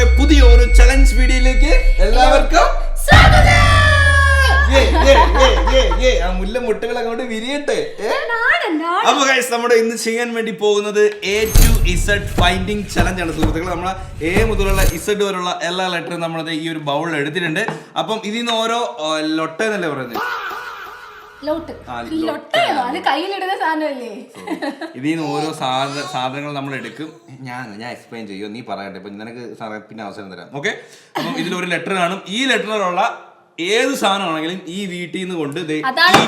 നമ്മുടെ പുതിയ ഒരു ചലഞ്ച് വീഡിയോയിലേക്ക് എല്ലാവർക്കും സ്വാഗതം. ആ മുല്ല മുട്ടുകൾ അങ്ങോട്ട് വിരിയട്ടെ. അപ്പൊ ഗൈസ് നമ്മുടെ ഇന്ന് ചെയ്യാൻ വേണ്ടി പോകുന്നത് A to Z finding challenge ആണ് സുഹൃത്തുക്കളെ. നമ്മളെ A മുതലുള്ള Z വരെയുള്ള എല്ലാ ലെറ്ററും നമ്മളത് ഈ ഒരു ബൗളിൽ എടുത്തിട്ടുണ്ട്. അപ്പം ഇതിൽ നിന്ന് ഓരോ ലൊട്ട എന്നല്ലേ പറയുന്നത്, ഇതിൽ നിന്ന് ഓരോ സാധനങ്ങൾ നമ്മൾ എടുക്കും. ഞാൻ എക്സ്പ്ലെയിൻ ചെയ്യും, നീ പറയട്ടെ. ഇപ്പൊ നിനക്ക് പിന്നെ അവസരം തരാം. ഓക്കെ, അപ്പം ഇതിലൊരു ലെറ്റർ കാണും. ഈ ലെറ്ററിലുള്ള ഏത് സാധനമാണെങ്കിലും ഈ വീട്ടിൽ നിന്ന് കൊണ്ട് ഈ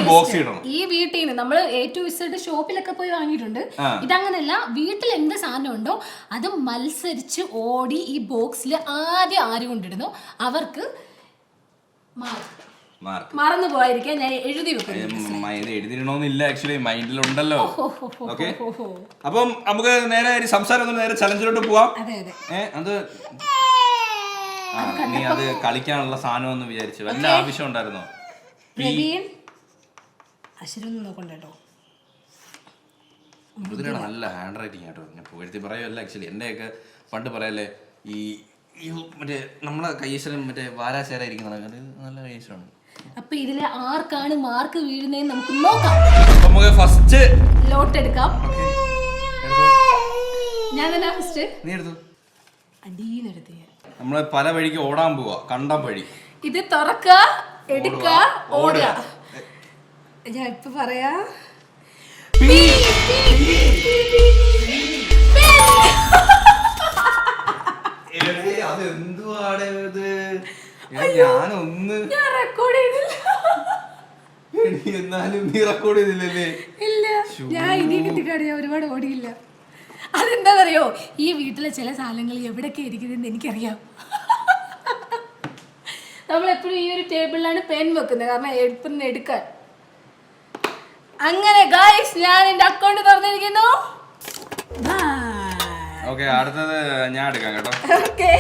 ബോക്സ് ഇടണം. ഈ വീട്ടിൽ നിന്ന് നമ്മൾ A to Z ഷോപ്പിലൊക്കെ പോയി വാങ്ങിയിട്ടുണ്ട്. ഇതങ്ങനല്ല, വീട്ടിൽ എന്ത് സാധനം ഉണ്ടോ അത് മത്സരിച്ച് ഓടി ഈ ബോക്സിൽ ആദ്യം ആര് കൊണ്ടിടുന്നു അവർക്ക് മറന്നു പോയിരിക്കാൻ ഞാൻ എഴുതി എഴുതിടണമെന്നില്ല, ആക്ച്വലി മൈൻഡിലുണ്ടല്ലോ. ഓക്കെ, അപ്പം നമുക്ക് നേരെ സംസാരം നേരെ ചലഞ്ചിലോട്ട് പോവാം. അത് നീ അത് കളിക്കാനുള്ള സാധനം എന്ന് വിചാരിച്ചു വല്ല ആവശ്യം ഉണ്ടായിരുന്നോ? മൃദുലയുടെ നല്ല ഹാൻഡ് റൈറ്റിംഗ് ആട്ടോ. ഞാൻ പുകഴ്ത്തി പറയുമല്ല, ആക്ച്വലി എന്റെയൊക്കെ പണ്ട് പറയല്ലേ ഈ മറ്റേ നമ്മളെ കൈശ്വരം മറ്റേ വാരാശേരായിരിക്കുന്ന നല്ല കൈശ്വരമാണ്. അപ്പൊ ഇതില് ആർക്കാണ് മാർക്ക് വീഴുന്നതെന്ന് നമുക്ക് നോക്കാം. നമുക്ക് ഫസ്റ്റ് ലോട്ട് എടുക്കാം. ഞാൻ തന്നെ ഫസ്റ്റ്. നീ എടുത്തു. അടീന്നെടുത്ത് നമ്മള് പല വഴിക്ക് ഓടാൻ പോവാ, കണ്ടം വഴി. ഇത് തുറക്ക, എടുക്ക, ഓടുക. ഞാൻ ഇപ്പൊ പറയാ, അതെന്തുവാണ് ഇത്? ഞാനൊന്ന് എന്നാലും നീ റെക്കോർഡ് ചെയ്തില്ലല്ലേ? ഇല്ല, ഞാൻ ഇനി കിട്ടിക്കാട് ഞാൻ ഒരുപാട് ഓടിയില്ല. അതെന്താണെന്നറിയോ, ഈ വീട്ടിലെ ചില സാധനങ്ങൾ എവിടെയൊക്കെ ഇരിക്കുന്നതെന്ന് എനിക്കറിയാം. നമ്മളെപ്പോഴും ഈ ഒരു ടേബിളിലാണ് പെൻ വെക്കുന്നത്, കാരണം എളുപ്പം എടുക്കാൻ. അങ്ങനെ ഗൈസ്, ഞാൻ എന്റെ അക്കൗണ്ട് തുറന്നിരിക്കുന്നു. ഓക്കെ, അടുത്തത് ഞാൻ എടുക്കാം കേട്ടോ. ഓക്കെ,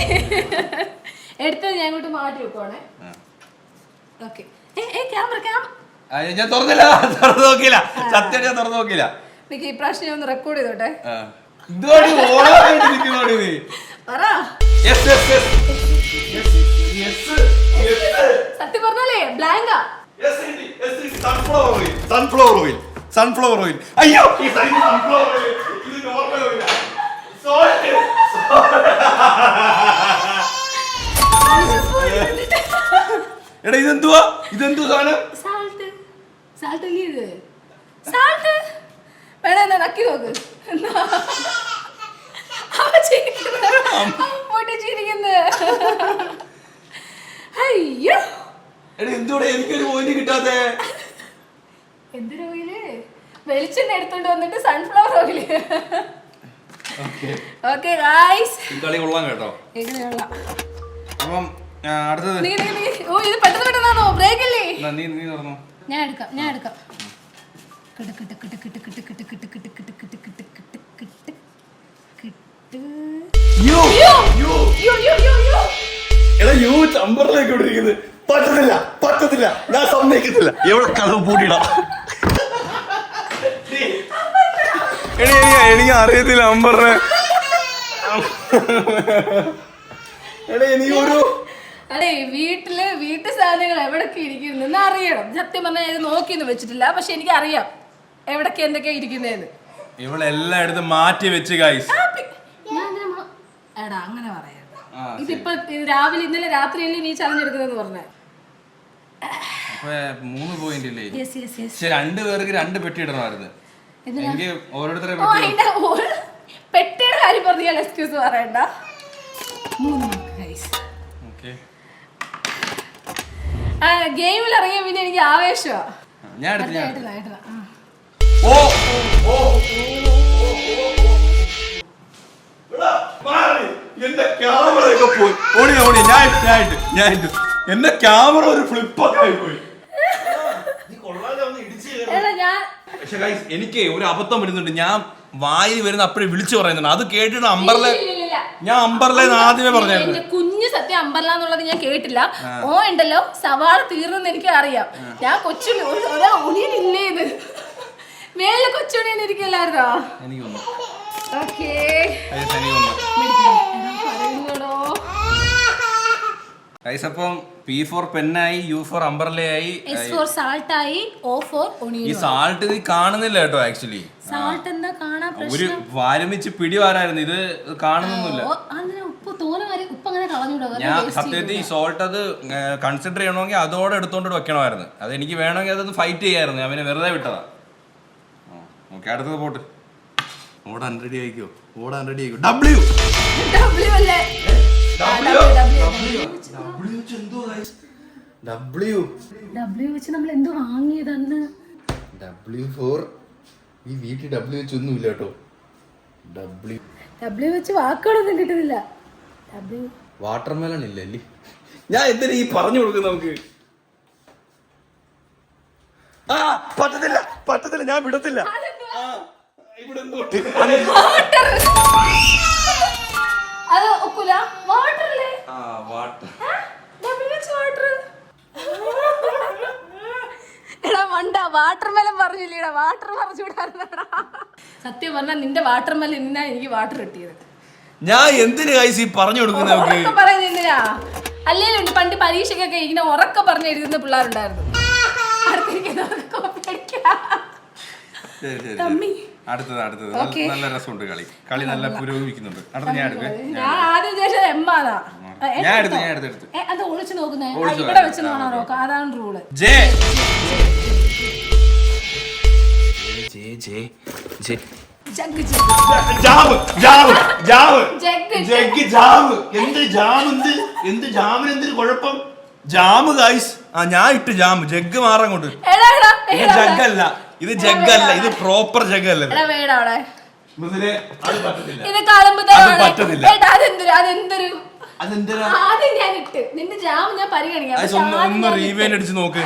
എടുത്തത് ഞാൻ ഇങ്ങോട്ട് മാറ്റി വെക്കുവാണേ. ഓക്കെ, ഞാൻ തുറന്നില്ല, തുറന്നു നോക്കിയില്ല, സത്യം ഞാൻ തുറന്നു നോക്കിയില്ല. ഈ പ്രാവശ്യം ഞാൻ ഒന്ന് റെക്കോർഡ് ചെയ്തോട്ടെ. സത്യം പറഞ്ഞാലേ ബ്ലാങ്കാ. Sunflower oil, sunflower oil. അയ്യോ, സൺഫ്ലവർ ഓയിൽ, ഇത് നോർമൽ ഓയിലാ. എടാ ഇതെന്തുവാ, ഇതെന്തു സാധനം? സാൾട്ട്, സാൾട്ട് അല്ലേ ഇത്? സാൾട്ട് വേണ നക്കി നോക്ക്. അയ്യോ, എന്തുകൂടെ എനിക്കൊരു ഓയില് കിട്ടാതെ? എന്തൊരു ഓയില്? വെളിച്ചെണ്ണ എടുത്തോണ്ട് വന്നിട്ട് സൺഫ്ലവർ ഓയില്. ഓക്കേ ഗായ്സ്, കളി കൊള്ളാം കേട്ടോ. അപ്പം അടുത്തത്. ഓ, ഇത് പെട്ടെന്ന് പെട്ടെന്നാണോ? ബ്രേക്ക് അല്ലേ? നീ തുറന്നോ. ഞാൻ എടുക്കാം, ഞാൻ എടുക്കാം. പറ്റത്തില്ല, പറ്റത്തില്ല, ഞാൻ സമ്മതിക്കത്തില്ല. എവിടെ കളവ് പൂട്ടിയിടാം. എനിക്ക് അറിയത്തില്ല അമ്പറിനെ. എനിക്കൊരു അതെ, വീട്ടു സാധനങ്ങൾ എവിടൊക്കെ ഇരിക്കുന്നു അറിയണം. സത്യം പറഞ്ഞാൽ ഇത് നോക്കിയൊന്നും വെച്ചിട്ടില്ല, പക്ഷെ എനിക്ക് അറിയാം എവിടൊക്കെ എന്തൊക്കെയാ ഇരിക്കുന്നതെന്ന്. ഇവളെല്ലായിടത്തും മാറ്റി വെച്ച് ഗൈസ്. എടാ അങ്ങനെ പറയാം. ഇതിപ്പോ രാവിലെ ഇന്നലെ രാത്രിയല്ലേ നീ ചലഞ്ച് എടുക്കുന്നതെന്ന് പറഞ്ഞേ. 3 പോയിന്റ് ഇല്ലേ? രണ്ടുപേർക്ക് 2 പെട്ടി ഇടണമായിരുന്നു. എനിക്ക് ഓരോരുത്തരെ പെട്ടിയുടെ കാര്യം പറഞ്ഞാൽ എക്സ്ക്യൂസ് പറയണ്ട. 3 ഗെയിമിൽ ഇറങ്ങിയ പിന്നെ എനിക്ക് ആവേശമാ. ഞാൻ എന്റെ ക്യാമറ ഒക്കെ പോയി. എന്റെ ക്യാമറ ഒരു ഫ്ലിപ്പൊക്കെ ആയി പോയി. പക്ഷെ ഗൈസ്, എനിക്ക് ഒരു അബദ്ധം വരുന്നുണ്ട്. ഞാൻ വായിൽ വരുന്ന അപ്പഴേ വിളിച്ചു പറയുന്നുണ്ട്. അത് കേട്ടിട്ട് അമ്പർലെ, ഞാൻ അമ്പർലെന്ന് ആദ്യമേ പറഞ്ഞായിരുന്നു. കുഞ്ഞു സത്യം അമ്പർല എന്നുള്ളത് ഞാൻ കേട്ടില്ല. ഓ ഉണ്ടല്ലോ, സവാള തീർന്നെന്ന് എനിക്ക് അറിയാം. ഞാൻ കൊച്ചുണ്ണി ഒണിയനില്ലേന്ന് മേലെ കൊച്ചുണ്ണിന്ന് ഇരിക്കല്ലായിരുന്നോ? എനിക്കൊന്നും ഓക്കേ, എനിക്കൊന്നും പറയുന്നോടോ ഗൈസ് അപ്പം P for പെന്നായി, U for അംബ്രല്ലയായി, S for salt ആയി, O for ഒണിയൻ. ഈ സാൾട്ട് ഇത് കാണുന്നില്ല കേട്ടോ. ആക്ച്വലി സാൾട്ട് എന്താ കാണാൻ ഒരു വാരമിച്ച് പിടിവാരായിരുന്നു, ഇത് കാണുന്നൊന്നുമില്ല. ഉപ്പ് തോനെ ഉപ്പ് അങ്ങനെ കളഞ്ഞൂടാ. ഞാൻ സത്യത്തിൽ ഈ സോൾട്ട് അത് കൺസിഡർ ചെയ്യണമെങ്കിൽ അതോടെ എടുത്തോണ്ട് വെക്കണമായിരുന്നു. അത് എനിക്ക് വേണമെങ്കിൽ അതൊന്ന് ഫൈറ്റ് ചെയ്യായിരുന്നു, അവനെ വെറുതെ വിട്ടതാ. ഓക്കെ, അടുത്തത് പോട്ട്. ഓടാൻ റെഡി ആയിക്കോ, ഓടാൻ റെഡി ആയിക്കോ. W വെച്ച് നമ്മൾ എന്തോ വാങ്ങിയതന്ന്. W for ഈ വീട്ടിൽ W വെച്ചൊന്നുമില്ല കേട്ടോ. W വെച്ച് വാക്കുകളൊന്നും കിട്ടുന്നില്ല. വാട്ടർമെലൺ ഇല്ലേ? ഞാൻ എന്തിനാ ഈ പറഞ്ഞു കൊടുക്കുന്നത് നമുക്ക്? പറ്റത്തില്ല, ഞാൻ വിടത്തില്ല. അത് ഒക്കൂല. വാട്ടർ അല്ലേ? വാട്ടർമെലൻ പറഞ്ഞില്ലേടാ, വാട്ടർ പറഞ്ഞുവിടാ. സത്യം പറഞ്ഞാൽ നിന്റെ വാട്ടർമെലനാ എനിക്ക് വാട്ടർ കിട്ടിയത്. ഞാൻ എന്തിനു ഈ പറഞ്ഞു കൊടുക്കുന്നത്? പറയുന്നില്ല അല്ലേലും പണ്ട് പരീക്ഷയ്ക്കൊക്കെ ഇങ്ങനെ ഉറക്കെ പറഞ്ഞ് എഴുതുന്ന പിള്ളേരുണ്ടായിരുന്നു. അടുത്തത് നല്ല രസമുണ്ട്, കളി നല്ല പുരോഗമിക്കുന്നുണ്ട്. അടുത്ത ഞാൻ ആദ്യം ഉദ്ദേശിച്ചത് എമ്മാതാ. അത് ഒളിച്ചു നോക്കുന്നേ, ഇവിടെ വെച്ച് നോക്കാം, അതാണ് റൂള്. കുഴപ്പം ജാമ് ഗൈസ്. ഞാൻ ഇട്ട് ജാമ്, ജഗ് മാറാൻ കൊണ്ട്. ഇത് ജഗ്ഗല്ല, ഇത് ജഗ്ഗല്ല, ഇത് പ്രോപ്പർ ജഗ്ഗല്ല. ഒന്ന് റീവൈൻ അടിച്ച് നോക്ക്.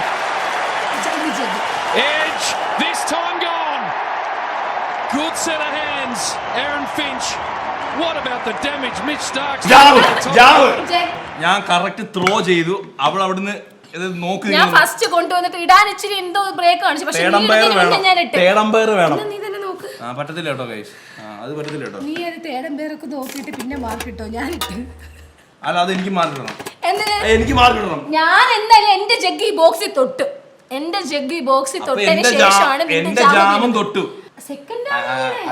Good set of hands, Aaron Finch. What about the damage Mitch Starks? ഞാൻ കറക്റ്റ് ത്രോ ചെയ്തു, അവൾ അവിടുന്ന് നോക്ക്. ഞാൻ ഫസ്റ്റ് കൊണ്ടുവന്നിട്ട് ഇടാൻ ഇച്ചിരി എന്തോ ബ്രേക്ക് കാണിച്ചു, പക്ഷേ തേടമ്പയർ വേണം. പറ്റത്തില്ല കേട്ടോ ഗൈസ്, അത് പറ്റത്തില്ല കേട്ടോ. നീ അത് തേടമ്പയറൊക്കെ നോക്കിയിട്ട് പിന്നെ മാർക്കിട്ടോ. ഞാൻ അല്ല, അത് എനിക്ക് മാർക്കിടണം, എനിക്ക് മാർക്കിടണം. ഞാൻ എന്തായാലും എന്റെ ജഗ്ഗി ബോക്സിൽ തൊട്ടു, എന്റെ ജഗ്ഗി ബോക്സിൽ തൊട്ടതിന് ശേഷമാണ് എന്റെ ജാമും തൊട്ടു. Second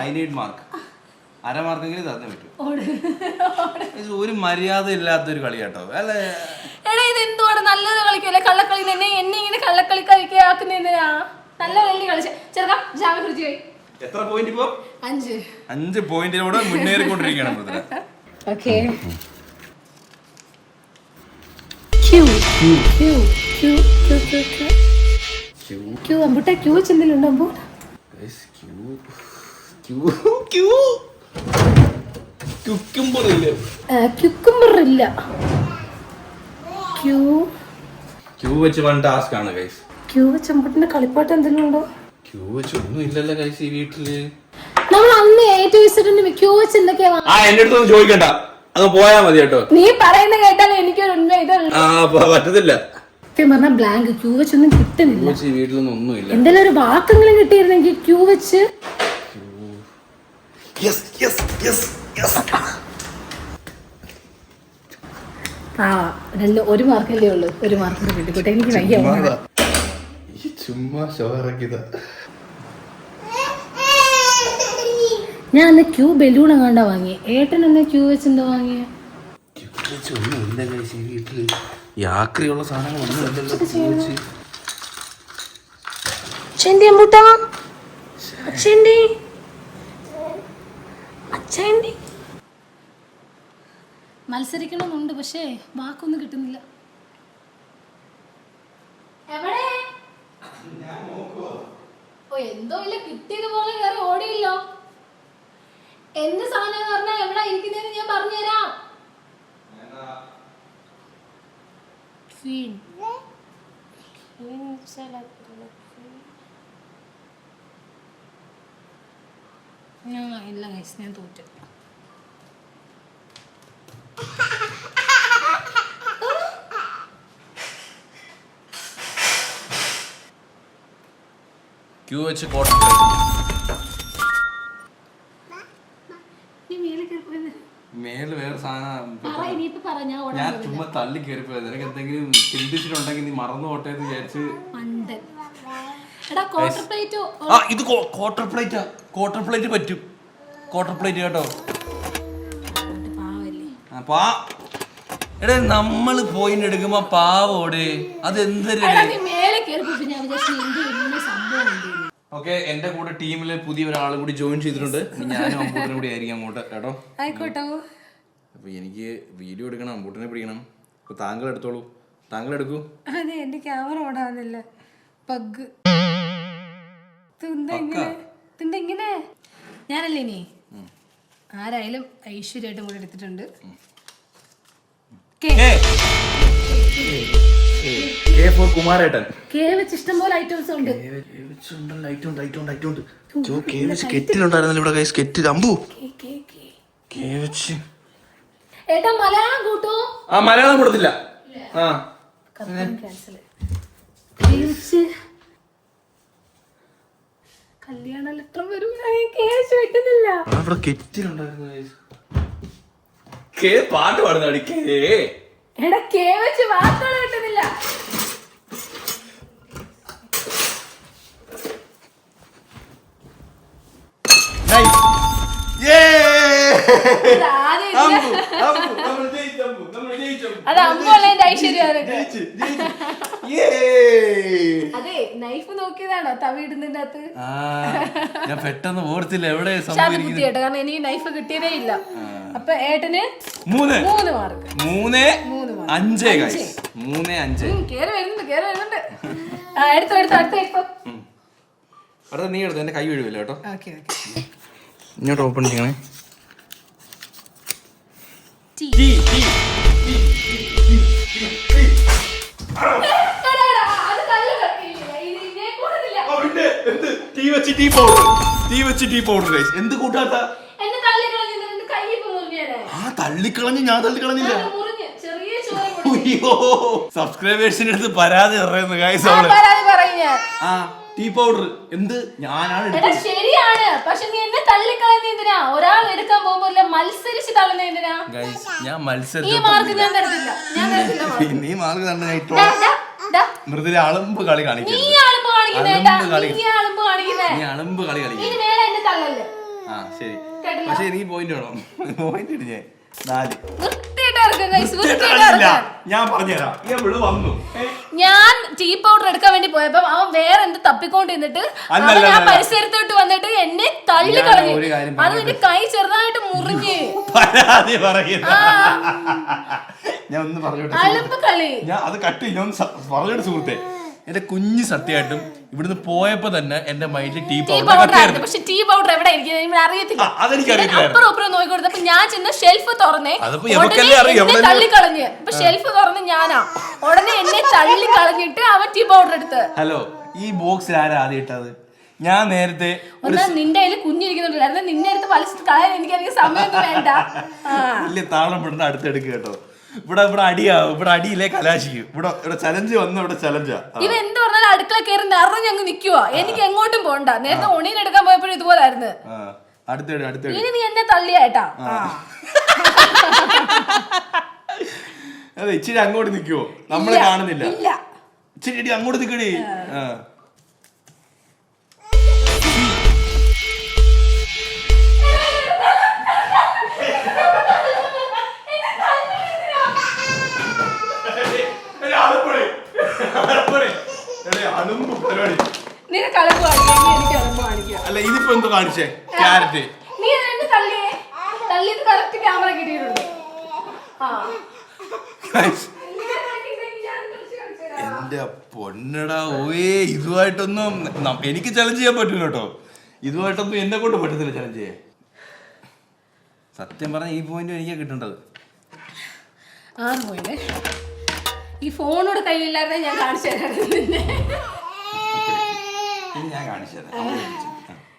I need mark. അര മാർക്കെങ്കിലും തന്നേ പറ്റൂ. ഒരു മര്യാദ ഇല്ലാത്തൊരു കളി കേട്ടോ. അല്ലേ എടാ, ഇത് എന്തുവാണ്? നല്ലത് കളിക്കല്ലേ, കള്ളക്കളി തന്നെ. എന്നെ ഇങ്ങനെ കള്ളക്കളി കളിക്കാക്കുന്നതിനാ? നല്ല കളി കളിച്ച ചെറുക്കാം. ജാമി കുറിച്ച് പോയി. എത്ര പോയിന്റ് ഇപ്പോ? 5 പോയിന്റിലൂടെ മുന്നേറിക്കൊണ്ടിരിക്കുകയാണ്. ഓക്കേ, അമ്പുട്ട ക്യൂ വെച്ചെന്തെങ്കിലും ഉണ്ടോ? ക്യുക്കുംബർ ഇല്ല. ക്യൂ വെച്ച് വൺ ടാസ്ക് ആണ് ഗൈസ്. ക്യൂ വെച്ച് അമ്പുട്ടിന്റെ കളിപ്പാട്ട് എന്തെങ്കിലും ഉണ്ടോ? ക്യൂ വെച്ച് ഒന്നും ഇല്ലല്ലോ ഗൈസ് ഈ വീട്ടില്. നമ്മൾ അന്ന് ഏറ്റവും ക്യൂ വെച്ച് എന്തൊക്കെയാ? എന്റെ അടുത്തൊന്നും ചോദിക്കണ്ട, അങ്ങ് പോയാ മതി കേട്ടോ. നീ പറയുന്ന കേട്ടാലും എനിക്കൊരു ഉണ്മ ഇതുള്ളൂ. പറ്റത്തില്ല. സത്യം പറഞ്ഞാൽ ബ്ലാങ്ക് ക്യൂ വെച്ചൊന്നും കിട്ടുന്നില്ല. വീട്ടിലൊന്നും ഒന്നുമില്ല. എന്തെങ്കിലും ഒരു വാക്കെങ്കിലും കിട്ടിയിരുന്നെങ്കിൽ ക്യൂ വെച്ച്. ഒരു മാർക്കല്ലേ ഉള്ളു, ഒരു മാർക്ക് കിട്ടിക്കോട്ടെ. എനിക്ക് വയ്യ, ചുമ്മാ ഞാൻ അന്ന് ക്യൂ ബലൂൺ എങ്ങാണ്ടാ വാങ്ങി. ഏട്ടൻ അന്ന് ക്യൂ വെച്ച് എന്താ വാങ്ങിയ? യാത്രയുള്ള സാധനങ്ങളൊന്നും മത്സരിക്കണമെന്നുണ്ട്, പക്ഷേ വാക്കൊന്നും കിട്ടുന്നില്ല. എവിടെ? എന്തോ ഇല്ല, കിട്ടിയതുപോലെ വേറെ ഓടിയില്ലോ. എന്ത് സാധനം പറഞ്ഞാൽ എവിടെ ഇരിക്കുന്നതെന്ന് ഞാൻ പറഞ്ഞുതരാം. ഇല്ല ഗൈസ്, ഞാൻ തോറ്റു. ക്യൂ വെച്ച് മേലെ വേറെ സാധനം ഞാൻ ചുമ്മാ തള്ളി കയറിപ്പോയത്. നിനക്ക് എന്തെങ്കിലും ചിന്തിച്ചിട്ടുണ്ടെങ്കിൽ നീ മറന്നു പോട്ടെ എന്ന് വിചാരിച്ച്. ഇത് ക്വാർട്ടർ പ്ലേറ്റ് പറ്റും. ക്വാർട്ടർ പ്ലേറ്റ് കേട്ടോ. എടാ നമ്മള് പോയിന്റ് എടുക്കുമ്പോ പാവോടെ അത് എന്തൊരു. ഓക്കെ, എന്റെ കൂടെ ടീമില് പുതിയ ഒരാളും കൂടി ജോയിൻ ചെയ്തിട്ടുണ്ട്. ഞാനും അമ്പൂട്ടനും കൂടി ആയിരിക്കും അങ്ങോട്ട് കേട്ടോ. അപ്പൊ എനിക്ക് വീഡിയോ എടുക്കണം, അമ്പൂട്ടനെ പിടിക്കണം. അപ്പൊ താങ്കൾ എടുത്തോളൂ. താങ്കൾ എടുക്കൂ. അതെ, എന്റെ ക്യാമറ ഓടാന്നില്ല. പഗ് ഇങ്ങനെ ഞാനല്ലേ ഇനി ആരായാലും ഐശ്വര്യമായിട്ടും കൂടെ എടുത്തിട്ടുണ്ട്. കുമാരേട്ടൻ ഇഷ്ടം പോലെ ഐറ്റംസ് ഉണ്ട്. ഏട്ടാ മലയാളം കൂട്ടോ? മലയാളം കൊടുത്തില്ല. കല്യാണ ലെറ്റർ വരും. കേസ് വെക്കുന്നില്ല. പാട്ട് പാടുന്ന എടാ കേ വെച്ച് വാക്കുകൾ കിട്ടുന്നില്ല. അത് അമ്പുള്ളതിന്റെ ഐശ്വര്യാണ്. അതെ, നൈഫ് നോക്കിയതാണോ തവിടുന്നതിന്റെ അകത്ത്? ഞാൻ പെട്ടെന്ന് ഓർത്തില്ല എവിടെ കേട്ടോ, കാരണം എനിക്ക് നൈഫ് കിട്ടിയതേ ഇല്ല. അപ്പൊ ഏട്ടന് 3 മാർക്ക്. 3-5 കേറി വരുന്നുണ്ട്. എടുത്തോ അടുത്ത നീ എടുത്തു. എന്റെ കൈ വീഴുവില്ല കേട്ടോ. ഇങ്ങോട്ട് ഓപ്പൺ ചെയ്യണേ. ടീ പൗഡർ എന്ത് കൂട്ടാത്ത? തള്ളിക്കളഞ്ഞ് ഞാൻ തള്ളിക്കളഞ്ഞില്ല. സബ്സ്ക്രൈബേഴ്സിന്റെ അടുത്ത് പരാതി ടീ പൗഡർ എന്ത് ഞാനാണ്. ശരിയാണ്, പക്ഷെ നീ എന്നെ തള്ളിക്കളഞ്ഞ എന്തിനാ? ഒരാൾ എടുക്കാൻ പോകുമ്പോ മത്സരിച്ച് തള്ളുന്ന എന്തിനാ? ഞാൻ മത്സരിച്ചു. നീ മാർക്ക് തന്നില്ല. നീ മാർക്ക് തന്നെ മൃദുല അളമ്പ് കളി കാണിക്കും. ശരി, പക്ഷെ എനിക്ക് പോയിന്റ് വേണം. പോയിന്റ് ഇട്ട് ഞാൻ പറഞ്ഞുതരാം. വന്നു ഞാൻ ടീ പൗഡർ എടുക്കാൻ വേണ്ടി പോയപ്പോ അവൻ വേറെ എന്ത് തപ്പിക്കൊണ്ടിരുന്നിട്ട് ഞാൻ പരിസരത്തോട്ട് വന്നിട്ട് എന്നെ തള്ളി കളഞ്ഞു. അത് എന്റെ കൈ ചെറുതായിട്ട് മുറിഞ്ഞ്. പരാതി പറയുന്ന ഞാൻ ഒന്ന് പറഞ്ഞോട്ടെ. അലമ്പ് കളി. ഞാൻ അത് കട്ട് ഞാൻ പറഞ്ഞോട്ട് സുഹൃത്തെ. എന്റെ കുഞ്ഞ് സത്യമായിട്ടും ഇവിടുന്ന് പോയപ്പോ തന്നെ എന്റെ മൈൻഡിൽ ടീ പൗഡർ. പക്ഷെ ടീ പൗഡർ എവിടെ അറിയത്തില്ല. അതെനിക്കറിയത്തില്ല. നോക്കിക്കൊടുത്തപ്പോ ഞാൻ ചെന്ന് ഷെൽഫ് തുറന്നേ തള്ളിക്കളഞ്ഞ്. അപ്പൊ ഷെൽഫ് തുറന്ന് ഞാനാ ഉടനെ എന്നെ തള്ളി കളഞ്ഞിട്ട് അവൻ ടീ പൗഡർ എടുത്ത്. ഹലോ, ഈ ബോക്സിൽ ആരാ ആദ്യം ഇട്ടത്? ഞാൻ നേരത്തെ നിന്റെ കയ്യിൽ കുഞ്ഞിരിക്കുന്നുണ്ടായിരുന്നു. നിന്നെ അടുത്ത് വലിച്ചിട്ട് കളയാൻ എനിക്ക് സമയമൊന്നും വേണ്ട. വലിയ താളം പെടേണ്ട അടുത്തെടുക്കുക കേട്ടോ. ഇവിടെ അടിയാവും. ഇവിടെ അടിയില്ലേ കലാശിക്കും. ഇവിടെ ചലഞ്ച് വന്നു. ഇവിടെ ചലഞ്ചാ. ഇവ എന്ത് പറഞ്ഞാലും അടുക്കള കയറി നിറഞ്ഞ് അങ്ങ് നിക്കുവാ. എനിക്ക് എങ്ങോട്ടും പോണ്ട. നേരത്തെ ഒണീൻ എടുക്കാൻ പോയപ്പോഴും ഇതുപോലായിരുന്നു. ഇനി നീ എന്നെ തള്ളിയായിട്ടാ. അതെ, ഇച്ചിരി അങ്ങോട്ട് നിക്കുവോ? നമ്മളെ കാണുന്നില്ല. ഇച്ചിരി അങ്ങോട്ട് നിക്കടി. അല്ല, ഇതിപ്പോ എന്തോ കാണിച്ചേ? ക്യാരറ്റ്. എന്റെ പൊന്നടാ, ഇതുമായിട്ടൊന്നും എനിക്ക് ചലഞ്ച് ചെയ്യാൻ പറ്റില്ല കേട്ടോ. ഇതുമായിട്ടൊന്നും എന്നെ കൊണ്ട് പറ്റത്തില്ല ചലഞ്ച് ചെയ്യാൻ. സത്യം പറഞ്ഞ ഈ പോയിന്റ് എനിക്ക് കിട്ടേണ്ടത്. 6 പോയിന്റ്. ഈ ഫോണോട് കയ്യില്ലാതെ ഞാൻ കാണിച്ചു തരാം. ഞാൻ കാണിച്ചു തരാം.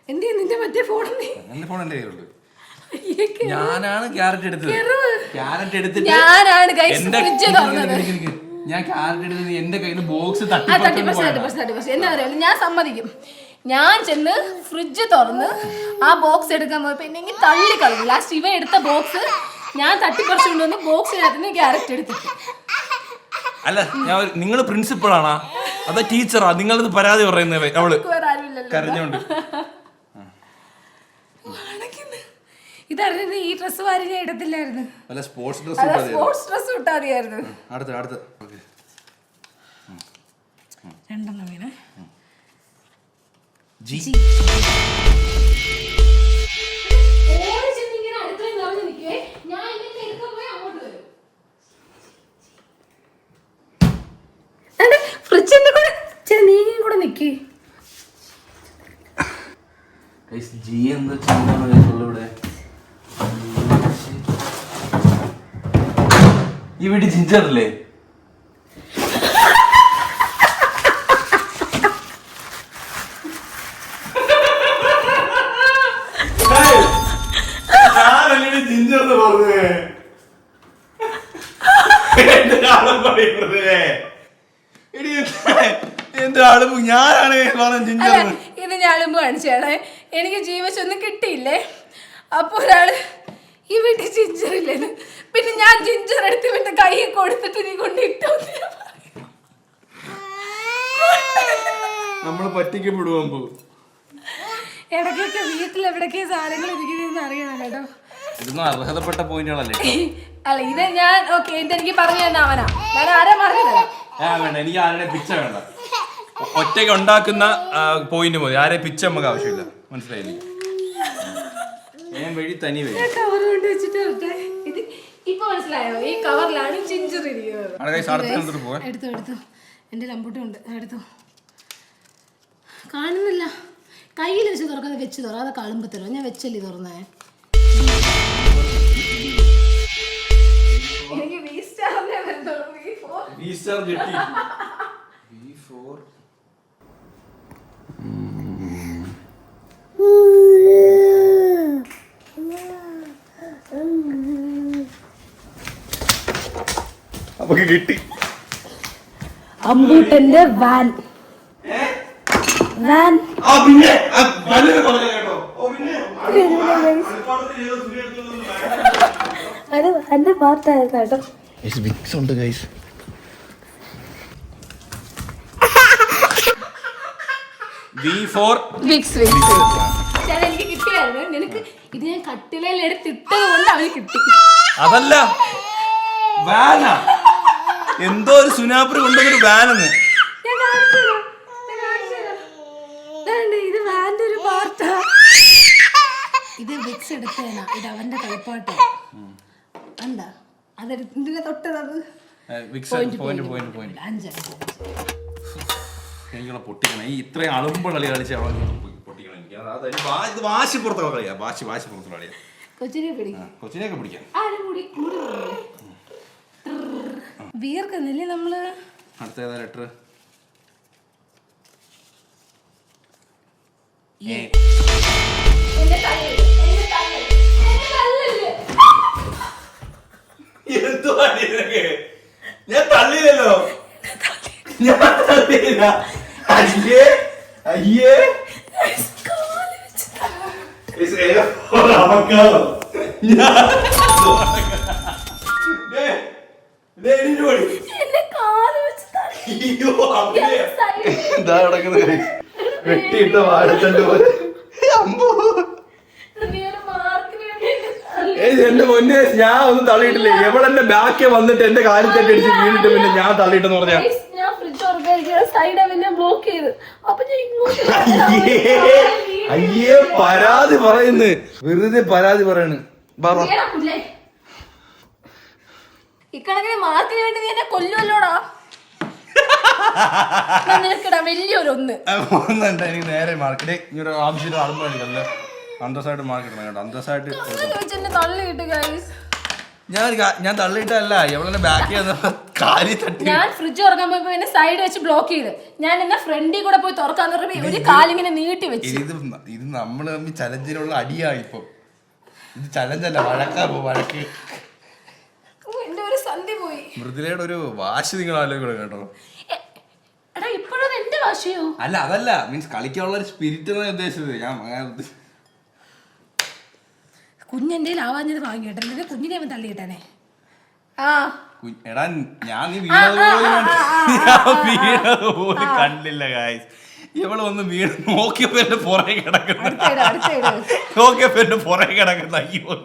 നിന്റെ മറ്റേ ഫോൺ എന്റെ ഫോൺ എന്റെ കയ്യിലുണ്ട്. ഞാനാണ് ക്യാരറ്റ് എടുത്തത്. ക്യാരറ്റ് എടുത്തിട്ട് ഞാൻ ക്യാരറ്റ് എടുത്തത് എന്റെ കയ്യിൽ ബോക്സ് എന്നാ ഞാൻ സമ്മതിക്കും. ഞാൻ ചെന്ന് ഫ്രിഡ്ജ് തുറന്ന് ആ ബോക്സ് എടുക്കാൻ പോയപ്പോ എന്നെ തള്ളി കളഞ്ഞു. ലാസ്റ്റ് ഇവ എടുത്ത ബോക്സ് ഞാൻ തട്ടിപ്പറിച്ചുകൊണ്ട് വന്ന് ബോക്സിനകത്ത് ക്യാരറ്റ് എടുത്തിട്ട്. അല്ല നിങ്ങൾ പ്രിൻസിപ്പളാണോ അതോ ടീച്ചറാ? നിങ്ങളത് പരാതി പറയുന്നത് അവള് കരഞ്ഞോണ്ട്. ഇതായിരുന്നു ഈ ഡ്രസ് വാരി ഞാൻ ഇടത്തില്ലായിരുന്നു. സ്പോർട്സ് ഡ്രസ് ഇട്ടാ മതിയായിരുന്നു. അടുത്ത രണ്ടെണ്ണം വീണേ. ഫ്രിഡ്ജിന്റെ കൂടെ നീങ്ങി കൂടെ നിക്ക്. ഈ വീട്ടിൽ ജിഞ്ചറല്ലേ? ജിഞ്ചർന്ന് പറഞ്ഞേ എന്റെ അളുമ്പ് ഞാനാണ് പറഞ്ഞ ജിഞ്ചർ. ഇത് ഞാൻ അളുമ്പ് കാണിച്ചാണ്. എനിക്ക് ജീവശൊന്നും കിട്ടിയില്ലേ. അപ്പൊ ഒരാള് ഈ വീട്ടിൽ ജിഞ്ചർ ഇല്ലെന്ന്. പിന്നെ ഞാൻ ജിഞ്ചർ എടുത്ത് പിന്നെ കൈ കൊടുത്തിട്ട് നീ കൊണ്ടിട്ടു. നമ്മള് പറ്റിക്കപ്പെടുമ്പോ ഇടയ്ക്കൊക്കെ വീട്ടിൽ എവിടൊക്കെ സാധനങ്ങൾ ഇരിക്കുന്നതെന്ന് അറിയണം കേട്ടോ. ഇതൊന്നും അർഹതപ്പെട്ട പോയിന്റുകളല്ലേ? അല്ല ഇത് ഞാൻ ഓക്കെ ഇതെനിക്ക് പറഞ്ഞു തന്നെ അവനാ. ഞാൻ ആരാ പറഞ്ഞു തരാം. വേണ്ട, എനിക്ക് ആരുടെ പിച്ച വേണ്ട. ഒറ്റയ്ക്ക് ഉണ്ടാക്കുന്ന പോയിന്റ് മതി. ആരെ പിച്ച നമുക്ക് ആവശ്യമില്ല. മനസ്സിലായില്ലേ? ഞാൻ വഴി തനി വഴി കവർ കൊണ്ട് വെച്ചിട്ട് ഇത് ഇപ്പൊ മനസ്സിലായോ? ഈ കവറിലാണ് ജിഞ്ചർ ഇരിക്കുന്നത്. എടുത്തു എന്റെ ലംബൂട്ടും ഉണ്ട്. എടുത്തു. കാണുന്നില്ല. കയ്യിൽ വെച്ച് തുറക്കാതെ വെച്ച് തുറ. അതൊക്കെ അളുമ്പ് തരുമോ? ഞാൻ വെച്ചല്ലേ തുറന്നേ. എനിക്ക് കിട്ടി. അമ്പൂട്ടന്റെ വാൻ. അത് എന്റെ പാർട്ടായിരുന്നു കേട്ടോ. എനിക്ക് കിട്ടിയായിരുന്നു. നിനക്ക് ഇത് ഞാൻ കട്ടിലയിൽ എടുത്തിട്ടത് കൊണ്ട് അവന് കിട്ടി. അതല്ല വാനാ, എന്തോ ഒരു സുനാപ്പർ കൊണ്ടൊരു വാനെന്ന്. ഇത് വാന്റെ ഒരു പാർട്ടാ. ഇത് വിക്സ് എടുത്തേനാ. ഇത് അവന്റെ കളിപ്പാട്ടോ. എന്താ അതെടുത്തിട്ട് തൊട്ടത് എനിക്കുള്ള പൊട്ടിക്കണം. ഈ ഇത്രയും അളുമ്പ് കളി കളിച്ച് പൊട്ടിക്കണം. എനിക്ക് ഇത് വാശിപ്പുറത്തൊക്കെ കളിയാ. വാശിപ്പുറത്തുള്ള കളിയാ. കൊച്ചിനെയൊക്കെ പിടിക്കാം. വീർക്കുന്നില്ലേ നമ്മള്? അടുത്ത ഏതാ ലെറ്റർ? ഞാൻ തള്ളിയില്ലല്ലോ. ഞാൻ തള്ളിയില്ല. അയ്യേ അയ്യേ അവക്കാലോ. എന്താ നടക്കുന്നത്? വെട്ടിയിട്ട വാഴത്തണ്ട് പോലെ. എന്റെ മുന്നേ ഞാൻ ഒന്നും തള്ളിയിട്ടില്ലേ. എവിടെ ബാക്കി വന്നിട്ട് എന്റെ കാലിൽ തെറ്റി അടിച്ച് വീണിട്ട് പിന്നെ ഞാൻ തള്ളിയിട്ടെന്ന് പറഞ്ഞാ അയ്യേ പരാതി പറയുന്നു. വെറുതെ പരാതി പറയണ്. ഇക്കണക്കിന് മാർക്കിന് വേണ്ടി നീ എന്നെ കൊല്ലുമല്ലോടാ. നിനക്കിടാ വലിയൊരൊന്ന്. എനിക്ക് നേരെ മാർക്കിട്ട് ഇങ്ങനെ ആവശ്യമില്ല ആളുമ്പോഴല്ലോ അന്തസ്സായിട്ട് മാർക്കിടണം കേട്ടോ. അന്തസ്സായിട്ട് ഞാൻ തള്ളിയിട്ടല്ല. എവിടെ ബാക്കി കാലി തട്ടി. ഞാൻ ഫ്രിഡ്ജ് തുറക്കാൻ പോയപ്പോ എന്നെ സൈഡ് വെച്ച് ബ്ലോക്ക് ചെയ്ത്. ഞാൻ എന്നെ ഫ്രണ്ടിൽ കൂടെ പോയി തുറക്കാന്ന് പറഞ്ഞപ്പോ ഒരു കാലിങ്ങനെ നീട്ടി വെച്ചു. ഇത് നമ്മള് തമ്മിൽ ചലഞ്ചിനുള്ള അടിയാ. ഇപ്പൊ ഇത് ചലഞ്ചല്ല, വഴക്ക്. എന്റെ ഒരു സന്ധി പോയി. മൃദുലയുടെ ഒരു വാശി നിങ്ങൾ ആലോചിക്കണം കേട്ടോ. എടാ ഇപ്പോഴും എന്റെ വാശിയോ? അല്ല അതല്ല, മീൻസ് കളിക്കാനുള്ള ഒരു സ്പിരിറ്റ് എന്നാണ് ഉദ്ദേശിച്ചത്. ഞാൻ കുഞ്ഞെന്റെ ആവാഞ്ഞത് വാങ്ങിയിട്ടെ എന്നിട്ട് കുഞ്ഞിനെ അവൻ തള്ളിയിട്ടനെ ആ എടാ ഞാൻ നീ വീണത് പോലും കണ്ടില്ല ഗായ്സ്. ഇവളൊന്ന് വീണ് നോക്കിയപ്പോ എന്റെ പുറകെ കിടക്കുന്ന നോക്കിയപ്പോ എന്റെ പുറകെ കിടക്കുന്ന അയ്യോ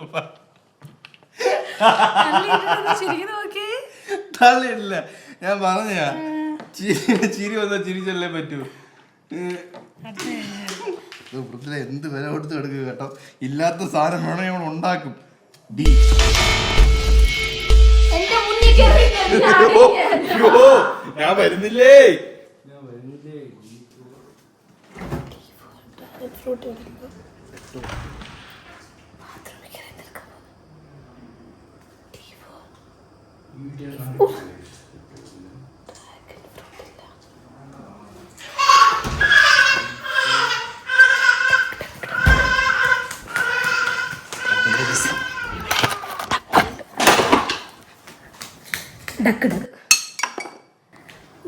തള്ളിയിട്ടില്ല. ഞാൻ പറഞ്ഞ ചിരി വന്നാ ചിരിച്ചല്ലേ പറ്റൂ. വൃത്തിലെ എന്ത് വില കൊടുത്ത് എടുക്കുക കേട്ടോ. ഇല്ലാത്ത സാധനം വേണം നമ്മൾ ഉണ്ടാക്കും. ഞാൻ വരുന്നില്ലേ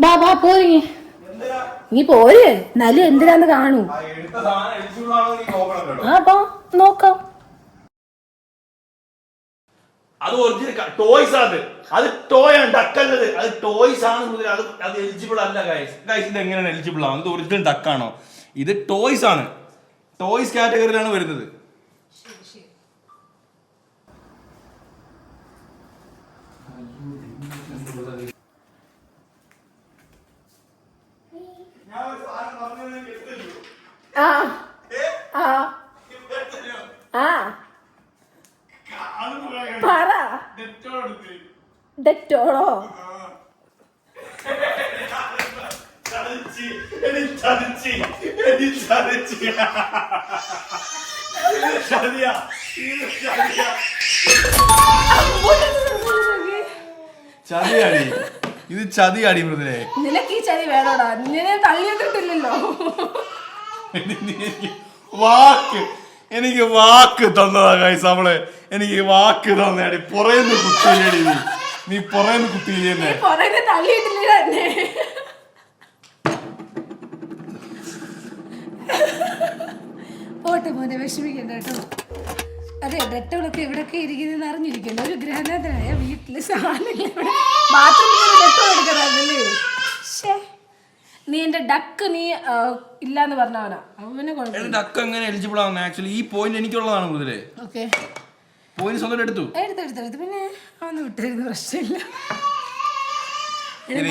ബാബാ പോരി നീ പോര് നല്ല എന്തിനാന്ന് കാണൂ. ആ പോ നോക്കാം. അത് ഒറിജിനൽ ടോയ്സ് ആണ്. അത് ടോയ് ആണ്, ഡക്കല്ലത്. അത് ടോയ്സ് ആണ്. അത് എലിജിബിൾ അല്ല ഗൈസ്. ഗൈസ് ഇത് എങ്ങനെയാണ് എലിജിബിൾ ആണ്? ഇത് ഒറിജിനൽ ഡക്കാണോ? ഇത് ടോയ്സ് ആണ്. ടോയ്സ് കാറ്റഗറിയിലാണ് വരുന്നത്. ഡെറ്റോളോ ചതിയാടി. ഇത് ചതിയാടി മൃദുലേ. നിനക്ക് ഈ ചതി വേണോടാ. നിന്നെ തള്ളിയിട്ടില്ലല്ലോ. എനിക്ക് വാക്ക് തന്നതാ ഗൈസ്. അവളെ എനിക്ക് വാക്ക് തന്നേടി. പുറയുന്ന കുത്തിയില്ലേടി നീ പുറയുന്ന കുത്തിയില്ലേ? തള്ളിയിട്ടില്ല എന്നെ. പോട്ടെ മോനെ വിഷമിക്കണ്ട കേട്ടോ. അതെ ഡെറ്റോളൊക്കെ എവിടെയൊക്കെ ഇരിക്കുന്നതെന്ന് അറിഞ്ഞിരിക്കണ്ട. ഒരു ഗ്രഹനാഥനായ വീട്ടില് സാധനങ്ങൾ ബാത്റൂമിൽ ഡെറ്റോൾ എടുക്കാറല്ലേ. നീ എന്റെ ഡക്ക് നീ ഇല്ലാന്ന് പറഞ്ഞവനാ. അവനെ ഡക്ക് എങ്ങനെ എലിജിബിൾ ആവുന്ന? ആക്ച്വലി ഈ പോയിന്റ് എനിക്കുള്ളതാണ് മുതലേ. ഓക്കെ പോയിന്റ് സ്വന്തം എടുത്തു. പിന്നെ അവന്ന് വിട്ടിരുന്ന പ്രശ്നമില്ല.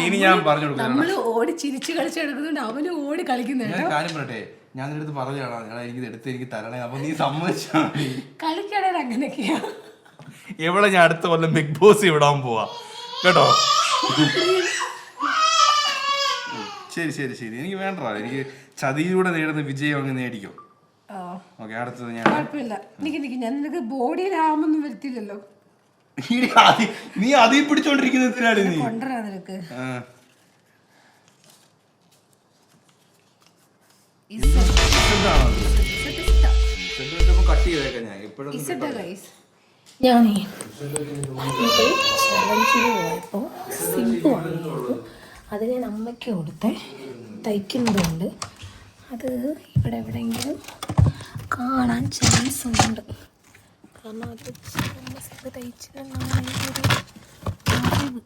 ഇനി ഞാൻ പറഞ്ഞു കൊടുക്കാം. നമ്മള് ഓടി ചിരിച്ചു കളിച്ചെടുക്കുന്നുണ്ട്, അവന് ഓടി കളിക്കുന്നുണ്ട്. ഞാൻ കാര്യം പറയട്ടെ, ഞാൻ നിന്റെ അടുത്ത് പറഞ്ഞാണോ എനിക്ക് എടുത്ത് എനിക്ക് തരണേ. അപ്പൊ നീ സമ്മതിച്ചാണ് കളിക്കണേ. അങ്ങനെയൊക്കെയാ. എവിടെ ഞാൻ അടുത്ത കൊല്ലം ബിഗ് ബോസ് വിടാൻ പോവാ കേട്ടോ. ശരി ശരി ശരി. എനിക്ക് വേണ്ട. എനിക്ക് ചതിയിലൂടെ നേടുന്ന വിജയം അങ്ങ് നേടിക്കോ. ഓക്കെ അടുത്തത് ഞാൻ. കുഴപ്പമില്ല. ഞാൻ നിനക്ക് ബോഡിയിലാവുമ്പൊന്നും വരുത്തില്ലല്ലോ. നീ അതീ പിടിച്ചോണ്ടിരിക്കുന്നതിനാണ് നീ കൊണ്ടുവരാ നിനക്ക്. ഞാൻ പോയപ്പോ സിബ് വാങ്ങിയിരുന്നു. അത് ഞാൻ അമ്മയ്ക്ക് കൊടുത്തേ. തയ്ക്കുന്നതുകൊണ്ട് അത് ഇവിടെ എവിടെയെങ്കിലും കാണാൻ ചാൻസ് ഉണ്ട്. കാരണം അത് സിബ് തയ്ച്ചതെന്നാണ് എനിക്കൊരു അറിവ്.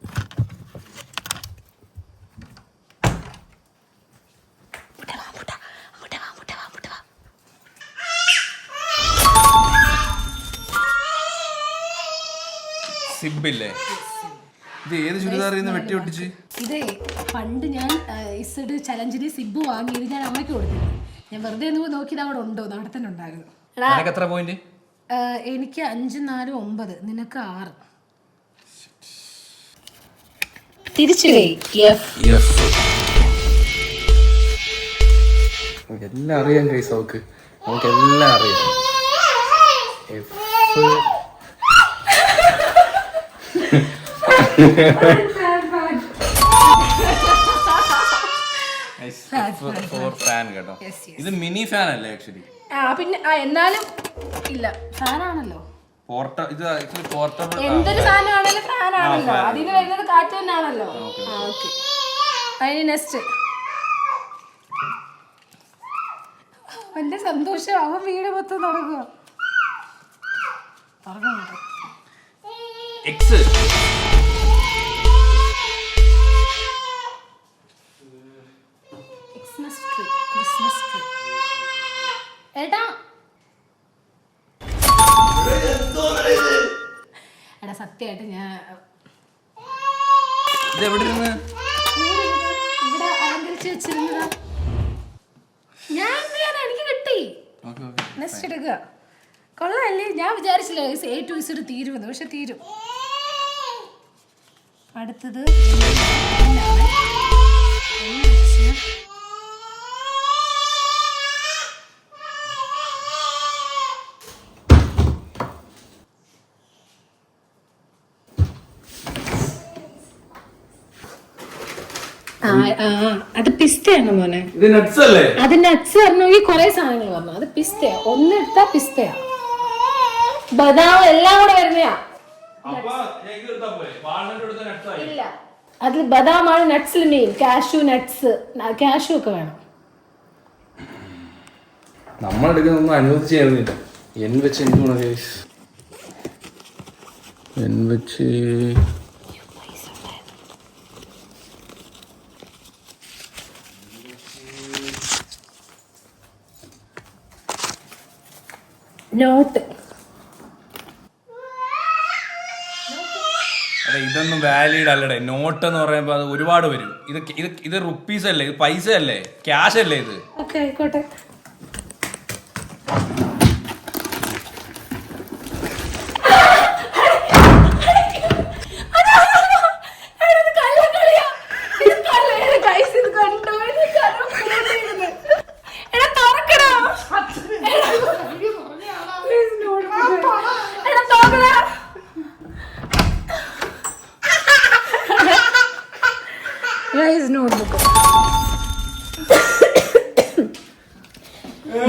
സിബില്ലേ? ഇത് ഏത് ചുരിദാറിന്ന് വെട്ടി ഒട്ടിച്ച്? ഇതേ പണ്ട് ഞാൻ ഇസഡ് ചലഞ്ചിന് സിബ് വാങ്ങിയത് ഞാൻ അമ്മയ്ക്ക് കൊടുത്തിരുന്നു. ഞാൻ വെറുതെ നോക്കിയത് അവിടെ ഉണ്ടോ, നടത്തന്നെ ഉണ്ടായിരുന്നു. എത്ര പോയിന്റ്? എനിക്ക് 5, 4, 9. നിനക്ക് 6. തിരിച്ചു എല്ലാം അറിയാം ഗൈസ്. നമുക്ക് എല്ലാം അറിയാം. ഇത് മിനി ഫാൻ അല്ലേ ആക്ച്വലി? പിന്നെ എന്നാലും ഇല്ല, ഫാനാണല്ലോ. എന്തൊരു സാധനമാണല്ലോ ഫാനാണല്ലോ. അതിന് വരുന്നത് കാറ്റ് തന്നെയാണല്ലോ. അതിന് നെക്സ്റ്റ് അവന്റെ സന്തോഷം. അവൻ വീട് മൊത്തം നടക്കുക. എക്സ് ക്രിസ്മസ് ട്രീ ഏട്ടാ എടാ സത്യമായിട്ട് ഞാൻ എവിടെ ഇരുന്ന് ഇവിടെ അലങ്കരിച്ച് വെച്ചിരുന്നതാ. ഞാൻ എനിക്ക് കിട്ടി. നെക്സ്റ്റ് എടുക്കുക. കൊള്ളാല്ലേ? ഞാൻ വിചാരിച്ചില്ല A to Z തീരുമെന്ന്, പക്ഷെ തീരും. അടുത്തത് അത് പിസ്തയാണ് മോനെ. ഇത് നട്ട്സ് അല്ലേ? അത് നട്ട്സ് പറഞ്ഞെങ്കിൽ കുറെ സാധനങ്ങൾ പറഞ്ഞു. അത് പിസ്തയാ. ഒന്നെടുത്താ പിസ്തയാ, ബദാം എല്ലാം കൂടെ വരുന്നയാ. ഇല്ല, അതിൽ ബദാമാണ് നട്ട്സിൽ മെയിൻ. കാഷ്യൂ നട്ട്സ്, കാഷ്യൂ ഒക്കെ വേണം. നമ്മളെടുക്കുന്നൊന്നും അനുവദിച്ച് തരുന്നില്ല. എൻ വെച്ച് എന്തുകൊണ്ട് എൻ വെച്ച് നോട്ട്. ഇതൊന്നും വാലിഡ് അല്ലടേ. നോട്ട് എന്ന് പറയുമ്പോ അത് ഒരുപാട് വരും. ഇത് റുപ്പീസ് അല്ലേ, ഇത് പൈസ അല്ലേ, ക്യാഷ് അല്ലേ ഇത്? ഓക്കെ ആയിക്കോട്ടെ.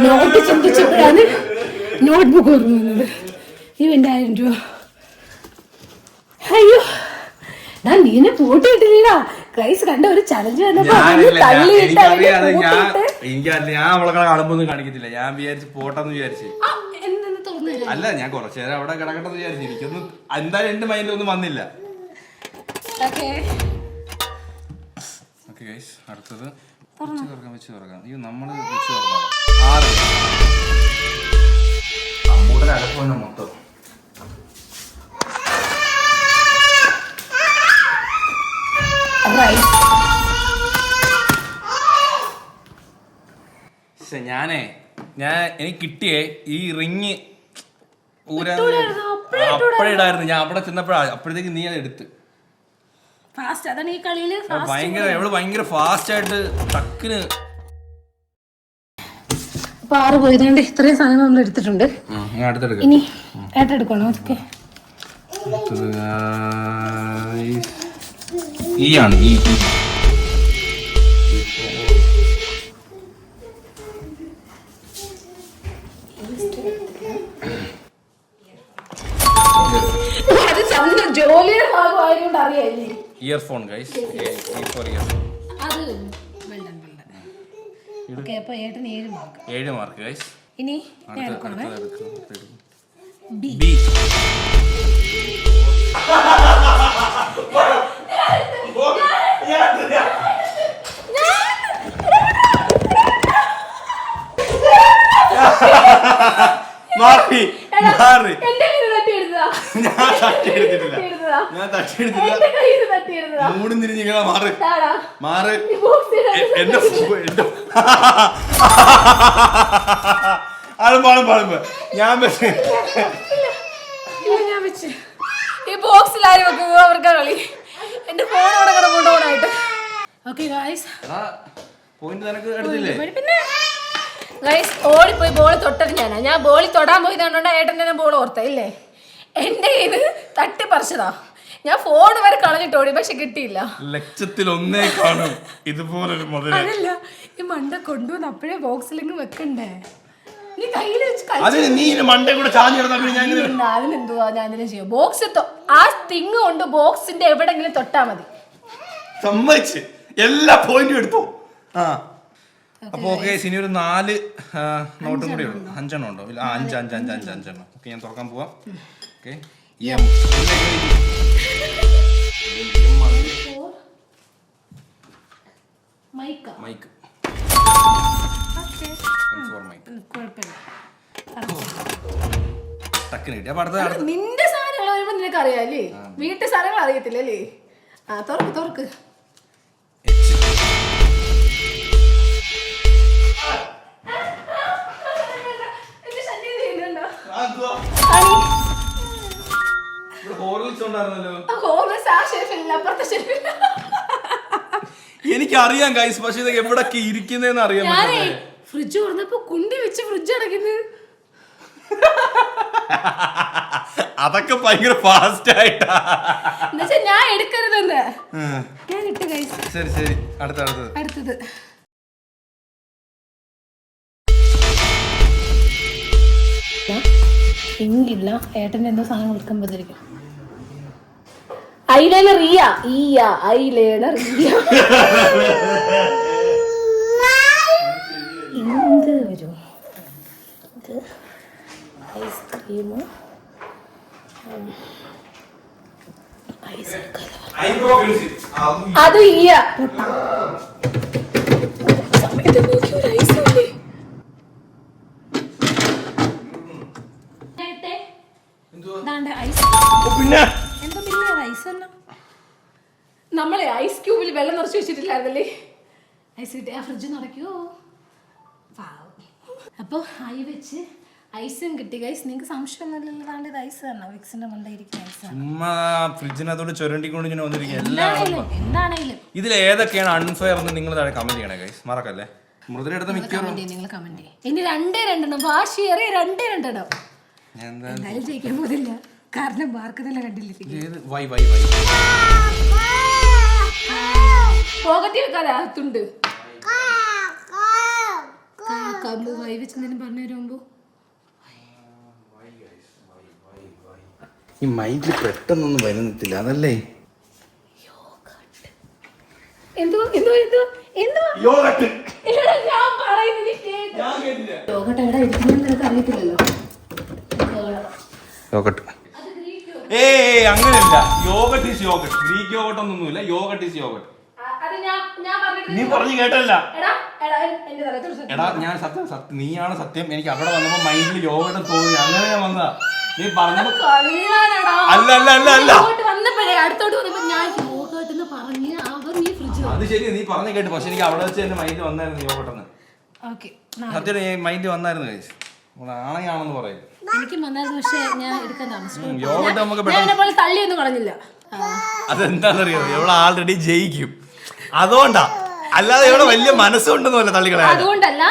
നോട്ട് ചിന്തിച്ചപ്പോഴാണ് നോട്ട്ബുക്ക് ഓർമ്മ. ഇവന്റെ 1000 രൂപ. അയ്യോ, ഞാൻ നീനെ ഫോട്ടോ ഇട്ടില്ലടാ. ക്രൈസ് കണ്ട ഒരു ചലഞ്ച് വന്നപ്പോ ഞാൻ അവളെ കാണുമ്പോ കാണിക്കത്തില്ല. ഞാൻ വിചാരിച്ച് പോട്ടെന്ന് വിചാരിച്ചു. അല്ല, ഞാൻ കുറച്ചു നേരം അവിടെ കിടക്കട്ടെന്ന് വിചാരിച്ചു. എനിക്കൊന്നും എന്തായാലും എന്റെ മൈൻഡിൽ ഒന്നും വന്നില്ല. അടുത്തത് വെച്ച് തുറക്കാം. അയ്യോ, നമ്മള് വെച്ച് തുറന്നോ. 6 അമ്മൂടെ അടപ്പന്നെ മൊത്തം. എനിക്ക് കിട്ടിയേ ഈ റിങ് അപ്പഴേ ഇടായിരുന്നു. ഞാൻ അവിടെ ചെന്നപ്പോഴാ, അപ്പോഴത്തേക്ക് നീ അത് എടുത്ത്. ഭയങ്കര ഫാസ്റ്റ് ആയിട്ട് ടക്കിന്. അപ്പൊ 6 പോയതുകൊണ്ട് ഇത്രയും സാധനം നമ്മൾ എടുത്തിട്ടുണ്ട്. ഇനി ഏട്ടെടുക്കണോ? ഓക്കെ, ഈ ആണ് ഈ ജോലിയുടെ ഭാഗമായതുകൊണ്ട് അറിയാല്ലേ. ഇയർഫോൺ ഗൈസ്, അപ്പൊ ഏട്ടന് 7 മാർക്ക് ഗൈസ്. ഇനി ബി. മാറി ഞാൻ മൂടും തിരിഞ്ഞിങ്ങനെ മാറ് മാറ്. എന്റെ പാടുമ്പോ ഞാൻ വെച്ച് ഈ ബോക്സിൽ ആരും വെക്കുക അവർക്ക് കളി. എന്റെ ഫോൺ അവിടെ കിടപ്പുണ്ടോണായിട്ട്. ഓക്കെ ഗൈസ്, പോയിന്റ് നിനക്ക് എടുത്തില്ലേ? പിന്നെ ഗൈസ് ഓടിപ്പോയി ബോൾ തൊട്ടത് ഞാനാ. ഞാൻ ബോളിൽ തൊടാൻ പോയി കണ്ടോണ്ടാ ഏട്ടൻ്റെ ബോൾ ഓർത്ത ഇല്ലേ. എന്റെ ഇത് തട്ടിപ്പറിച്ചതാ. ഞാൻ ഫോൺ വരെ കളഞ്ഞിട്ട് ഓടി, പക്ഷെ കിട്ടിയില്ല. ലക്ഷത്തിൽ ഒന്നേ കാണും ഇതുപോലൊരു മുതൽ. അതല്ല, ഈ മണ്ട കൊണ്ടുവന്ന് അപ്പോഴേ ബോക്സിലെങ്ങ് വെക്കണ്ടേ. നീ കയ്യിൽ വെച്ച് അതിനെന്തുവാ ഞാൻ ഇതിനെ ചെയ്യും. ബോക്സ് ആ തിങ് കൊണ്ട് ബോക്സിന്റെ എവിടെങ്കിലും തൊട്ടാ മതി. സമ്മതിച്ച് എല്ലാ പോയിന്റും എടുത്തു. അപ്പൊ ഓക്കെ, ഇനി ഒരു 4 നോട്ടും കൂടി ഉള്ളു. 5 എണ്ണം ഉണ്ടോ? 5 ഓക്കെ, ഞാൻ തുറക്കാൻ പോവാം. ഓക്കെ മൈക്ക് മൈക്ക് ടക്കിന് കിട്ടി. അപ്പൊ അടുത്ത നിന്റെ സാധനങ്ങൾ വരുമ്പോ നിനക്ക് അറിയാല്ലേ, വീട്ടിൽ സാധനങ്ങൾ അറിയത്തില്ലല്ലേ? ആ തുറക്ക് എനിക്കറിയാം ഗൈസ്, പക്ഷെ ഇതൊക്കെ എവിടൊക്കെ ഇരിക്കുന്നതെന്ന് അറിയാൻ പറ്റും. ഫ്രിഡ്ജ് തുറന്നപ്പോ കുണ്ടി വെച്ച് ഫ്രിഡ്ജ് അടയ്ക്കുന്നത്. അതൊക്കെ ഭയങ്കര ഫാസ്റ്റ് ആയിട്ടാ. ഞാൻ എടുക്കരുതെന്ന് ഞാൻ ഇട്ട് ഗൈസ്. ശരി ശരി, അടുത്തത് ഇല്ല. ഏട്ടൻ്റെ എന്തോ സാധനം വിൽക്കുമ്പോഴത്തേക്കും ഐലൈനർ ഐലൈനർ എന്ത് വരും? ഇത് ഐസ്ക്രീം അത് സമയത്ത് നോക്കി ഒരു ഐസ് ഇല്ലേ? നമ്മളെ ഐസ് ക്യൂബിൽ വെള്ളം നിറച്ച് വെച്ചിട്ടില്ലായിരുന്നല്ലേ? ഐസ് കിട്ടി. ആ ഫ്രിഡ്ജ് നടക്കുമോ? അപ്പോൾ ഐ വെച്ച് ഐസും കിട്ടി ഗൈസ്. നിങ്ങൾക്ക് സംശയമൊന്നുമില്ലല്ലോ, ഇത് ഐസ് തന്നെ, വിക്സിന്റെ മണ്ടയിരിക്കുന്ന ഐസാണ്. ഫ്രിഡ്ജിനകത്തോട് ചുരണ്ടിക്കൊണ്ട് ഇങ്ങനെ വന്നിരിക്കും. എന്താണേലും ഇതിൽ ഏതൊക്കെയാണ് അൺഫെയർ എന്ന് നിങ്ങൾ താഴെ കമന്റ് ചെയ്യണേ ഗൈസ്, മറക്കല്ലേ. മൃദുലെടുത്ത മിക്കവാറും നിങ്ങൾ കമന്റ് ചെയ്യും. ഇനി 2-2 വാശിയേറി 2-2 എന്തായാലും ജയിക്കാൻ പോകുന്നില്ല, കാരണം മാർക്ക് തന്നെ കണ്ടില്ല. പോകട്ടി വെക്കാതെ അകത്തുണ്ട്. വൈ വെച്ചെന്തെങ്കിലും പറഞ്ഞു തരുമ്പോ ഈ മൈൻഡിൽ പെട്ടെന്നൊന്നും വരുന്നില്ല, അതല്ലേ. അങ്ങനെയല്ല, yoghurt is yoghurt. Greek yoghurt ഒന്നുമില്ല, യോഗട്ട് ഈസ് യോഗട്ട്. നീ പറഞ്ഞു കേട്ടല്ല. എടാ ഞാൻ സത്യം നീയാണ് സത്യം. എനിക്ക് അവിടെ വന്നപ്പോ മൈൻഡിൽ യോഗട്ട് തോന്നി, അങ്ങനെ ഞാൻ വന്നതാ. നീ പറഞ്ഞപ്പോ അല്ല അത് ശരി, നീ പറഞ്ഞു കേട്ടു. പക്ഷെ എനിക്ക് അവിടെ വെച്ച് എന്റെ മൈൻഡ് വന്നായിരുന്നു യോഗട്ടെന്ന്. സത്യം മൈൻഡ് വന്നായിരുന്നു കഴിച്ചു. ആണെന്ന് പറയും. എനിക്കും വന്നായിരുന്നു, പക്ഷെ ഞാൻ എടുക്കാൻ താമസിച്ചു. യോഗട്ട് നമുക്ക് തള്ളിയൊന്നും കളഞ്ഞില്ല. അതെന്താണെന്നറിയോ, എവിടെ ആൾറെഡി ജയിക്കും, അതുകൊണ്ടാ. അല്ലാതെ ഇവിടെ വലിയ മനസ്സുണ്ടെന്നല്ല തള്ളിക്കളയാ. അതുകൊണ്ടല്ല,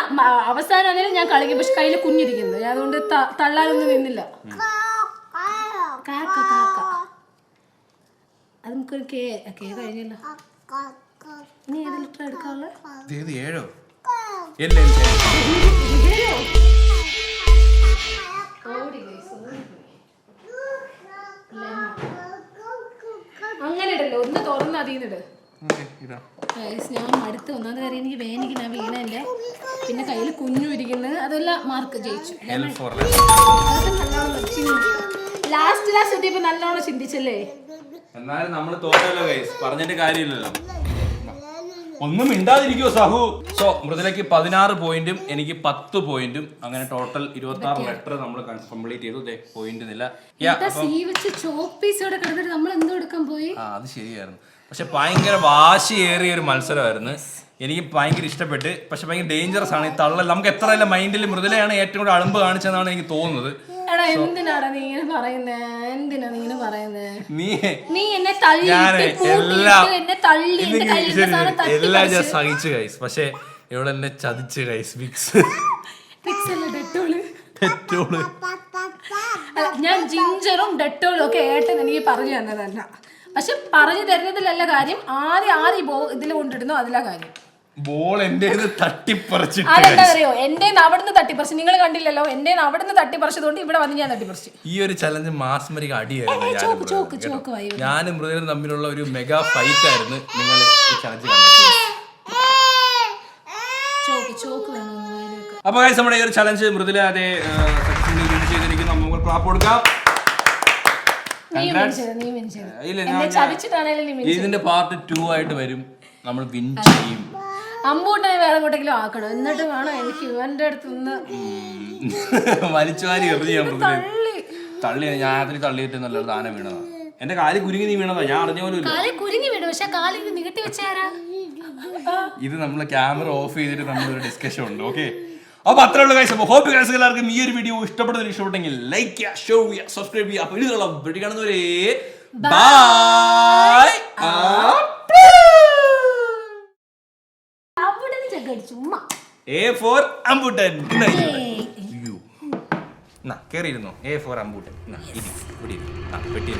അവസാനം ഞാൻ കളിക്കും, പക്ഷെ കയ്യിൽ കുഞ്ഞിരിക്കുന്നത്, ഞാൻ അതുകൊണ്ട് തള്ളാനൊന്നും നിന്നില്ല. അത് നമുക്കൊരു കേ കഴിഞ്ഞല്ലോ. ഇനി ഏത് ലിറ്റർ എടുക്കാനുള്ള? 7 അങ്ങനെ ഇടല്ലോ, ഒന്ന് തുറന്ന് അതിന്നിട്. ഞാൻ മടുത്ത് ഒന്നാമത് കാര്യം എനിക്ക് വേനിക്ക് ഞാൻ വീണല്ലേ, പിന്നെ കയ്യിൽ കുഞ്ഞു ഇരിക്കുന്നത്, അതെല്ലാം മാർക്ക് ജയിച്ചു. ലാസ്റ്റ് എത്തിയപ്പോ നല്ലോണം ചിന്തിച്ചല്ലേ. എന്നാലും നമ്മള് തോന്നല്ലോ ഗൈസ്, പറഞ്ഞിട്ട് കാര്യമില്ലല്ലോ. ഒന്നും മിണ്ടാതിരിക്കോ സഹു. സോ മൃദുലയ്ക്ക് 16 പോയിന്റും എനിക്ക് 10 പോയിന്റും, അങ്ങനെ ടോട്ടൽ 26 ലെറ്റർ നമ്മൾ കംപ്ലീറ്റ് ചെയ്തു. പോയിന്റ് നില. അത് ശരിയായിരുന്നു, പക്ഷെ ഭയങ്കര വാശിയേറിയ ഒരു മത്സരമായിരുന്നു. എനിക്ക് ഭയങ്കര ഇഷ്ടപ്പെട്ട്. പക്ഷെ ഭയങ്കര ഡേഞ്ചറസ് ആണ് ഈ തള്ളൽ. നമുക്ക് എത്ര മൈൻഡിൽ മൃദുലയാണ് ഏറ്റവും കൂടുതൽ അളമ്പ് കാണിച്ചതെന്നാണ് എനിക്ക് തോന്നുന്നത്. എല്ലാം ഞാൻ സഹിച്ചു ഗൈസ്, പക്ഷെ ഇവിടെ എന്നെ ചതിച്ചു ഗൈസ്. ഞാൻ ജിഞ്ചറും ഡെറ്റോളും ഒക്കെ ഏട്ടൻ എനിക്ക് പറഞ്ഞു തന്നതല്ല, പക്ഷെ പറഞ്ഞു തരുന്നതിലല്ല കാര്യം, ആദ്യം ഇതിൽ കൊണ്ടിടുന്നു അതിലാ കാര്യം. ബോൾ എന്റെ തട്ടിപ്പറിച്ചിട്ട് അതെന്താറിയോ, എന്റെ അവിടുന്ന് തട്ടിപ്പറിച്ചു. നിങ്ങൾ കണ്ടില്ലല്ലോ, എന്റെ അവിടുന്ന് തട്ടിപ്പറിച്ചതുകൊണ്ട് ഇവിടെ വന്ന് ഞാൻ തട്ടിപ്പറിച്ചു. ഈ ഒരു ചലഞ്ച് മാസ്മരിക അടിയായിരുന്നു. ഞാനും മൃദുലും തമ്മിലുള്ള ഒരു മെഗാ ഫൈറ്റ് ആയിരുന്നു. നിങ്ങൾ ഈ ചലഞ്ച് കണ്ടത്. അപ്പൊ നമ്മുടെ ഈ ഒരു ചലഞ്ച് മൃദുല അതേ ചെയ്തിരിക്കുന്നു. നമുക്ക് ക്ലാപ്പ് കൊടുക്കാം. ഇതിന്റെ പാർട്ട് 2 ആയിട്ട് വരും. നമ്മൾ വിൻ ചെയ്യും. അമ്പൂട്ടനെ വേറെ എങ്ങോട്ടെങ്കിലും ആക്കണം. എന്നിട്ട് വേണം എനിക്ക് ഇവന്റെ അടുത്ത് നിന്ന് വലിച്ചുവാരി എറിഞ്ഞു തള്ളി. ഞാൻ അതിന് തള്ളിയിട്ട് നല്ല ദാനം വീണതാ. എന്റെ കാല് കുരുങ്ങി നീ വീണതാ, ഞാൻ അറിഞ്ഞ പോലും. കാലിൽ കുരുങ്ങി വീണു, പക്ഷെ കാലിൽ നികട്ടി വെച്ചാരാ. ഇത് നമ്മള് ക്യാമറ ഓഫ് ചെയ്തിട്ട് നമ്മളൊരു ഡിസ്കഷൻ ഉണ്ട്. ഓക്കെ, അപ്പൊ അത്രേ ഉള്ളൂ ഗൈസ്. അപ്പോൾ ഹോപ്പ് ഗൈസ് എല്ലാവർക്കും ഈ ഒരു വീഡിയോ ഇഷ്ടപ്പെട്ടെങ്കിൽ ലൈക്ക് ചെയ്യുക, ഷെയർ ചെയ്യുക, സബ്സ്ക്രൈബ് ചെയ്യുക. അപ്പോൾ ഇതിലുള്ള വീഡിയോ കാണുന്നവരെ ബൈ. A for Ambuttan. കേറിയിരുന്നോ? A for Ambuttan. പെട്ടി.